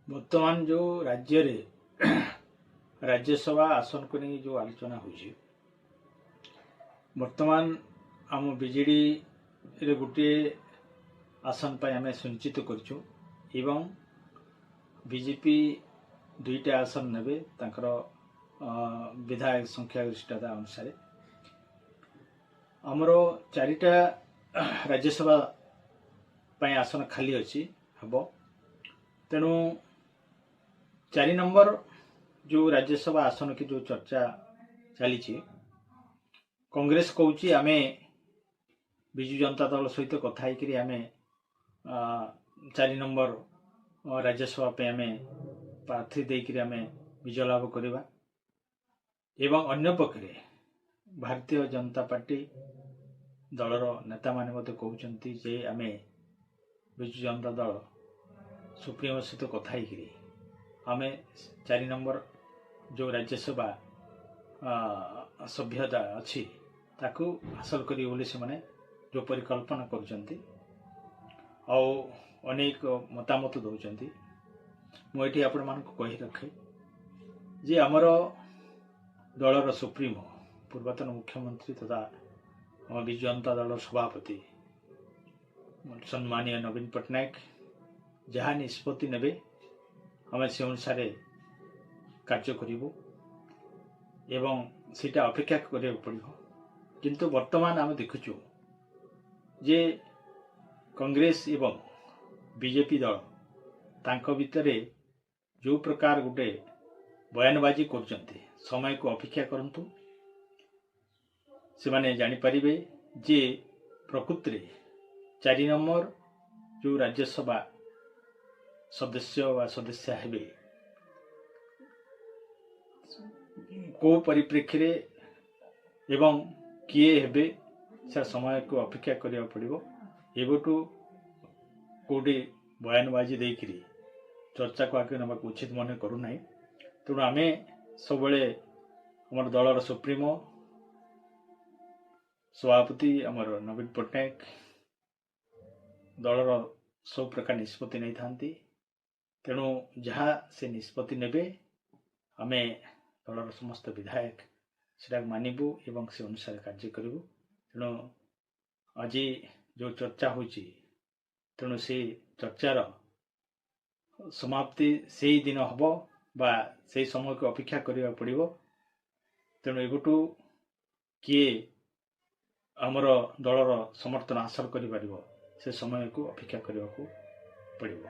ବର୍ତ୍ତମାନ जो राज्य रे राज्यसभा आसन को नहीं जो आलोचना होची वर्तमान आम बीजेडी रे गोटे आसन पर आम सुनिश्चित करछु एवं बीजेपी दुईटा आसन नेबे तांकर विधायक संख्या गरिष्ठता अनुसार आमर चारिटा राज्यसभा पई आसन खाली अछि हबो तेणु 4 नंबर जो राज्यसभा आसन की जो चर्चा चली कांग्रेस कहूँ आमे विजु जनता दल सहित कथा होकर आमे 4 नंबर राज्यसभा पे आमे प्रार्थी देकर आमे विजय लाभ करवा एवं अन्य पक्षरे भारतीय जनता पार्टी दलर नेता माने मते कहउचंती जे आमे विजु जनता दल सुप्रीमो सहित कथा होकर आमे 4 नंबर जो राज्यसभा सभ्यता अच्छी ताकू हासिल करी बोली से माने जो परिकल्पना करचंती अनेक मतामत दौरान मुझे आपण मान कही रखे जे आमर दलर सुप्रीमो पूर्वतन मुख्यमंत्री तथा विजु जनता दल सभापति सम्मानीय नवीन पट्टनायक जहाँ निष्पत्ति नेबे आम से अनुसार कार्य करूँ एवं सीटा अपेक्षा करिया पड़ो किंतु वर्तमान आम देखुचु जे कांग्रेस एवं बीजेपी दल तांको भितरे जो प्रकार गोटे बयानबाजी करचंती समय को अपेक्षा करंतु से माने जानि परिबे जे प्रकृति रे 4 नंबर जो राज्यसभा सदस्य व सदस्य हेबे को परिप्रेक्षी एवं किए हेबे से समय को अपेक्षा करिया पड़िबो एबटू कोडी बयानबाजी देकरी चर्चा को आगे नबा उचित मन करू नाही तेणु आमे सब आमर दलर सुप्रीमो सभापति आमर नवीन पट्टनायक दलर सब प्रकार निष्पत्ति नहीं थांती तेणु जहाँ से निष्पत्ति नेबे आमे दलर समस्त विधायक सेटा मानिबू एवं से अनुसार कार्य करूँ तेणु आज जो चर्चा होची तेणु से चर्चार समाप्ति से दिन हम बा से समय को अपेक्षा करिया पड़िबो तेणु एबटू किए आमर दलर समर्थन हासिल करि पारिबो से समय को अपेक्षा करने को पड़िबो।